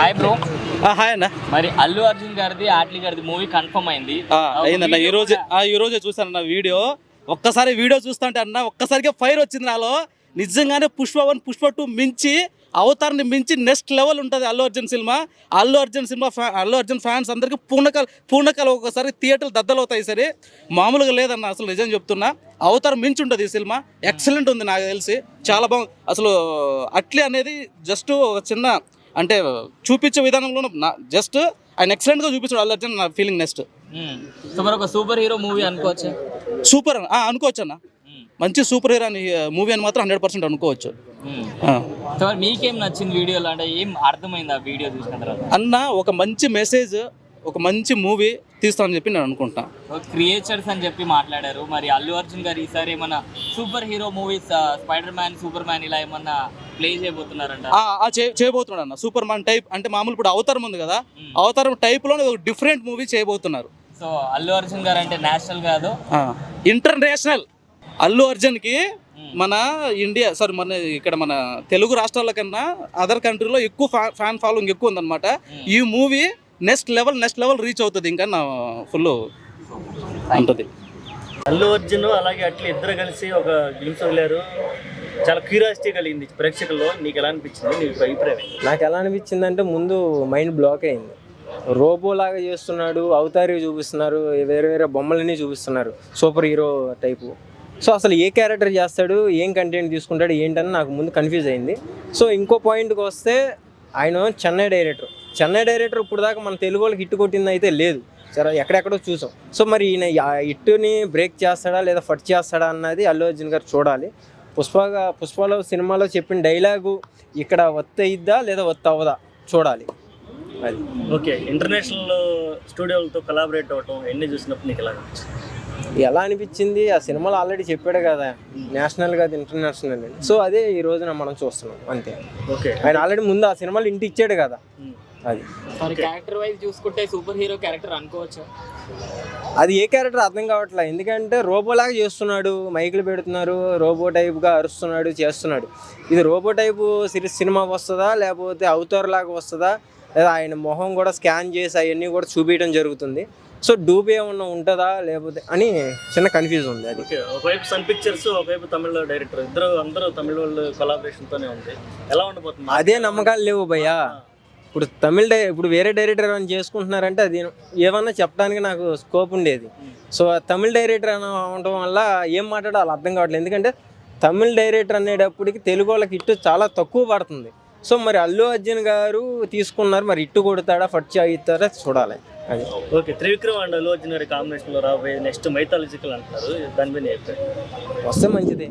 Hi bro. Hi అన్న. మరి అల్లు అర్జున్ గారిది ఆట్లీ గారిది మూవీ కన్ఫర్మ్ అయింది అయిందన్న. ఈ రోజే చూసాను నా వీడియో. ఒక్కసారి వీడియో చూస్తుంటే అన్న ఒక్కసారిగా ఫైర్ వచ్చింది నాలో. నిజంగానే పుష్ప 1 పుష్ప 2 మించి అవతారాన్ని మించి నెక్స్ట్ లెవెల్ ఉంటుంది అల్లు అర్జున్ సినిమా. అల్లు అర్జున్ ఫ్యాన్స్ అందరికీ పూర్ణకాలు ఒక్కసారి థియేటర్లు దద్దలవుతాయి. సరే మామూలుగా లేదన్న, అసలు నిజం చెప్తున్నా. అవతారం మించి ఉంటుంది ఈ సినిమా. ఎక్సలెంట్ ఉంది నాకు తెలిసి, చాలా బాగుంది. అసలు అట్లీ అనేది జస్ట్ ఒక చిన్న అంటే చూపించే విధానంలో జస్ట్ ఆయన ఎక్సలెంట్గా చూపించాడు అల్లు అర్జున్. నా ఫీలింగ్ నెక్స్ట్. సో మరి ఒక సూపర్ హీరో మూవీ అనుకోవచ్చు. సూపర్ అనుకోవచ్చు అన్న. మంచి సూపర్ హీరో అని మూవీ అని మాత్రం 100% అనుకోవచ్చు. సో మరి మీకేం నచ్చింది వీడియోలో, అంటే ఏం అర్థమైంది ఆ వీడియో చూసిన తర్వాత? అన్న ఒక మంచి మెసేజ్, ఒక మంచి మూవీ తీస్తామని చెప్పి నేను అనుకుంటున్నా. క్రియేచర్స్ అని చెప్పి మాట్లాడారు. మరి అల్లు అర్జున్ గారు ఈసారి ఏమన్నా super hero movies, spider man, super man ఇలా ఏమన్నా ప్లే చేయబోతున్నారంట? చేయబోతున్నాడు అన్న. సూపర్ మ్యాన్ టైప్ అంటే మామూలు ఇప్పుడు అవతారం ఉంది కదా, అవతారం టైప్లో ఒక డిఫరెంట్ మూవీ చేయబోతున్నారు. సో అల్లు అర్జున్ గారు అంటే నేషనల్ కాదు, ఇంటర్నేషనల్. అల్లు అర్జున్కి మన ఇండియా మన ఇక్కడ మన తెలుగు రాష్ట్రాల కన్నా అదర్ కంట్రీలో ఎక్కువ ఫ్యాన్ ఫాలోయింగ్ ఎక్కువ ఉందన్నమాట. ఈ మూవీ నెక్స్ట్ లెవెల్ రీచ్ అవుతుంది. ఇంకా నా ఫుల్ ఉంటుంది. అల్లు అర్జున్ అలాగే అట్లా ఇద్దరు కలిసి ఒక గ్లిమ్స్ వదిలారు. చాలా క్యూరియాసిటీ కలిగింది ప్రేక్షకుల్లో. నీకు ఎలా అనిపించింది? నీకు అభిప్రాయం? నాకు ఎలా అనిపించింది అంటే ముందు మైండ్ బ్లాక్ అయింది. రోబోలాగా చేస్తున్నాడు, అవతారి చూపిస్తున్నారు, వేరే బొమ్మలన్నీ చూపిస్తున్నారు, సూపర్ హీరో టైపు. సో అసలు ఏ క్యారెక్టర్ చేస్తాడు, ఏం కంటెంట్ తీసుకుంటాడు ఏంటని నాకు ముందు కన్ఫ్యూజ్ అయింది. సో ఇంకో పాయింట్కి వస్తే ఆయన చెన్నై డైరెక్టర్ ఇప్పుడు దాకా మన తెలుగు వాళ్ళకి హిట్ కొట్టింది అయితే లేదు, సరే ఎక్కడెక్కడో చూసాం. సో మరి ఈయన హిట్ని బ్రేక్ చేస్తాడా లేదా ఫట్ చేస్తాడా అన్నది అల్లు అర్జున్ గారు చూడాలి. పుష్పలో సినిమాలో చెప్పిన డైలాగు ఇక్కడ ఒత్తి అయిద్దా లేదా ఒత్తి అవ్వదా చూడాలి. అది ఓకే. ఇంటర్నేషనల్ స్టూడియోలతో కొలాబరేట్ అవ్వటం ఎన్ని చూసినప్పుడు నీకు ఎలా అనిపించింది? ఆ సినిమాలో ఆల్రెడీ చెప్పాడు కదా, నేషనల్ కాదు ఇంటర్నేషనల్ అని. సో అదే ఈ రోజున మనం చూస్తున్నాం అంతే. ఓకే. ఆయన ఆల్రెడీ ముందు ఆ సినిమాలు ఇంటి ఇచ్చాడు కదా. అది క్యారెక్టర్ వైజ్ చూసుకుంటే సూపర్ హీరో క్యారెక్టర్ అనుకోవచ్చు. అది ఏ క్యారెక్టర్ అర్థం కావట్లేదు. ఎందుకంటే రోబోలాగా చేస్తున్నాడు, మైకులు పెడుతున్నారు, రోబో టైప్గా అరుస్తున్నాడు, చేస్తున్నాడు. ఇది రోబో టైపు సినిమాకి వస్తుందా లేకపోతే అవతార్ లాగా వస్తుందా, లేదా ఆయన మొహం కూడా స్కాన్ చేసి అవన్నీ కూడా చూపించడం జరుగుతుంది. సో డూబ్ ఏమన్నా ఉంటుందా లేకపోతే అని చిన్న కన్ఫ్యూజ్ ఉంది. అది ఒకవైపు సన్ పిక్చర్స్, ఒకవైపు తమిళ డైరెక్టర్, అందరూ తమిళ వాళ్ళు కొలాబరేషన్తోనే ఉంది. ఎలా ఉండబోతుంది? అదే నమ్మకాలు లేవు భయ్యా. ఇప్పుడు వేరే డైరెక్టర్ అని చేసుకుంటున్నారంటే అది ఏమన్నా చెప్పడానికి నాకు స్కోప్ ఉండేది. సో తమిళ డైరెక్టర్ అని అవడం వల్ల ఏం మాట్లాడాలో అర్థం కావట్లేదు. ఎందుకంటే తమిళ డైరెక్టర్ అనేటప్పటికి తెలుగు వాళ్ళకి హిట్ చాలా తక్కువ పడుతుంది. సో మరి అల్లు అర్జున్ గారు తీసుకున్నారు, మరి హిట్ కొడతాడా ఫట్ చేయిస్తారా చూడాలి. అది ఓకే. త్రివిక్రమ్ అండ్ అల్లు అర్జున్ గారి కాంబినేషన్లో రాబోయే నెక్స్ట్ మైథాలజికల్ అంటున్నారు, దాని మీద వస్తే మంచిది.